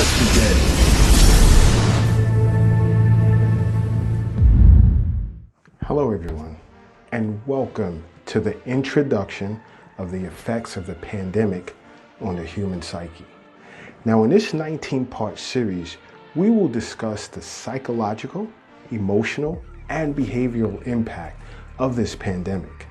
Let's begin. Hello everyone, and welcome to the introduction of the effects of the pandemic on the human psyche. Now in this 19-part series, we will discuss the psychological, emotional, and behavioral impact of this pandemic.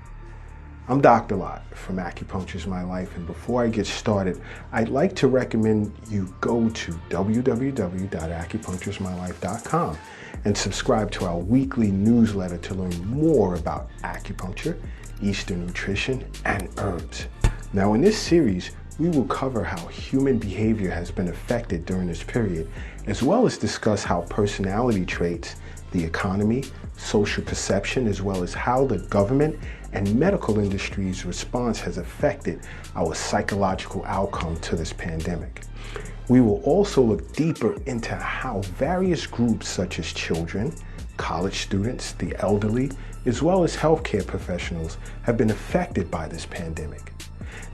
I'm Dr. Lot from Acupuncture My Life, and before I get started, I'd like to recommend you go to www.acupuncturesmylife.com and subscribe to our weekly newsletter to learn more about acupuncture, Eastern nutrition, and herbs. Now in this series, we will cover how human behavior has been affected during this period, as well as discuss how personality traits, the economy, social perception, as well as how the government and medical industry's response has affected our psychological outcome to this pandemic. We will also look deeper into how various groups such as children, college students, the elderly, as well as healthcare professionals have been affected by this pandemic.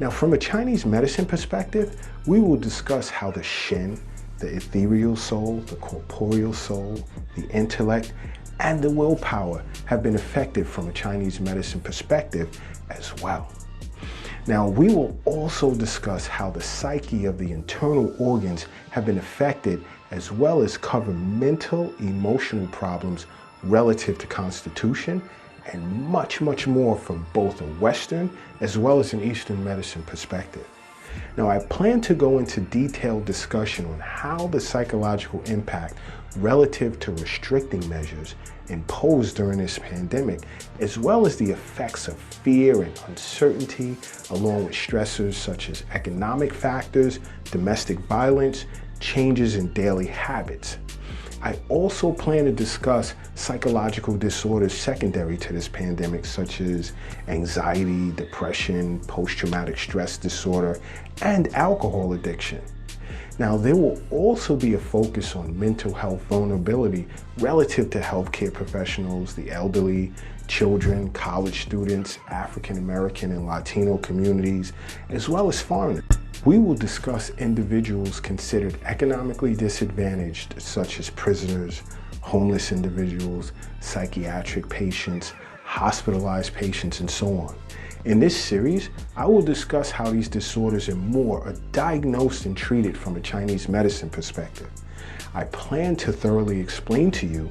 Now, from a Chinese medicine perspective, we will discuss how the Shen, the ethereal soul, the corporeal soul, the intellect, and the willpower have been affected from a Chinese medicine perspective as well. Now, we will also discuss how the psyche of the internal organs have been affected, as well as cover mental, emotional problems relative to constitution, and much, much more from both a Western as well as an Eastern medicine perspective. Now, I plan to go into detailed discussion on how the psychological impact relative to restricting measures imposed during this pandemic, as well as the effects of fear and uncertainty, along with stressors such as economic factors, domestic violence, changes in daily habits. I also plan to discuss psychological disorders secondary to this pandemic, such as anxiety, depression, post-traumatic stress disorder, and alcohol addiction. Now, there will also be a focus on mental health vulnerability relative to healthcare professionals, the elderly, children, college students, African American and Latino communities, as well as foreigners. We will discuss individuals considered economically disadvantaged, such as prisoners, homeless individuals, psychiatric patients, hospitalized patients, and so on. In this series, I will discuss how these disorders and more are diagnosed and treated from a Chinese medicine perspective. I plan to thoroughly explain to you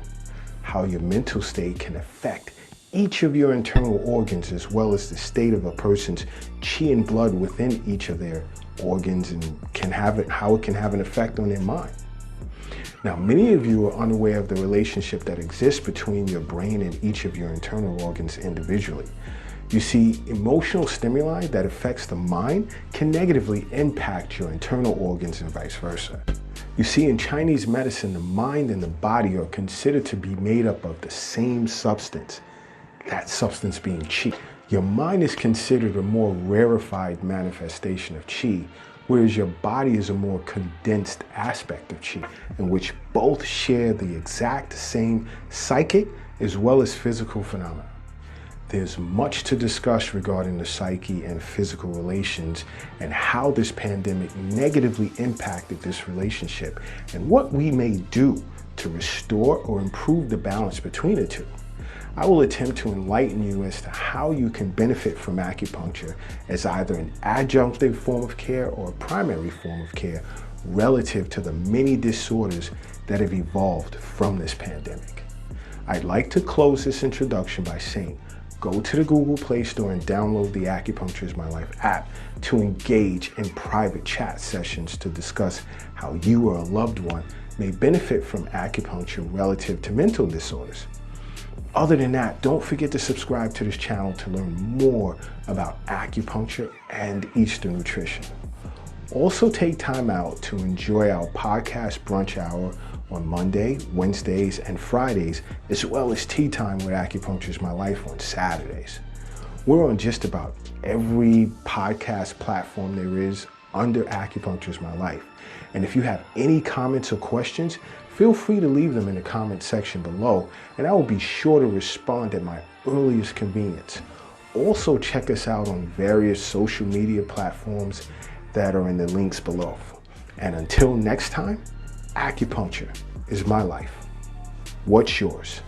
how your mental state can affect each of your internal organs, as well as the state of a person's qi and blood within each of their organs, and how it can have an effect on their mind. Now, many of you are unaware of the relationship that exists between your brain and each of your internal organs individually. You see, emotional stimuli that affects the mind can negatively impact your internal organs and vice versa. You see, in Chinese medicine, the mind and the body are considered to be made up of the same substance, that substance being qi. Your mind is considered a more rarefied manifestation of qi, whereas your body is a more condensed aspect of qi, in which both share the exact same psychic as well as physical phenomena. There's much to discuss regarding the psyche and physical relations, and how this pandemic negatively impacted this relationship, and what we may do to restore or improve the balance between the two. I will attempt to enlighten you as to how you can benefit from acupuncture as either an adjunctive form of care or a primary form of care relative to the many disorders that have evolved from this pandemic. I'd like to close this introduction by saying, go to the Google Play Store and download the Acupuncture My Life app to engage in private chat sessions to discuss how you or a loved one may benefit from acupuncture relative to mental disorders. Other than that, don't forget to subscribe to this channel to learn more about acupuncture and Eastern nutrition. Also take time out to enjoy our podcast brunch hour on Monday, Wednesdays, and Fridays, as well as Tea Time with Acupuncture My Life on Saturdays. We're on just about every podcast platform there is under Acupuncture My Life. And if you have any comments or questions, feel free to leave them in the comment section below, and I will be sure to respond at my earliest convenience. Also, check us out on various social media platforms that are in the links below. And until next time, acupuncture is my life. What's yours?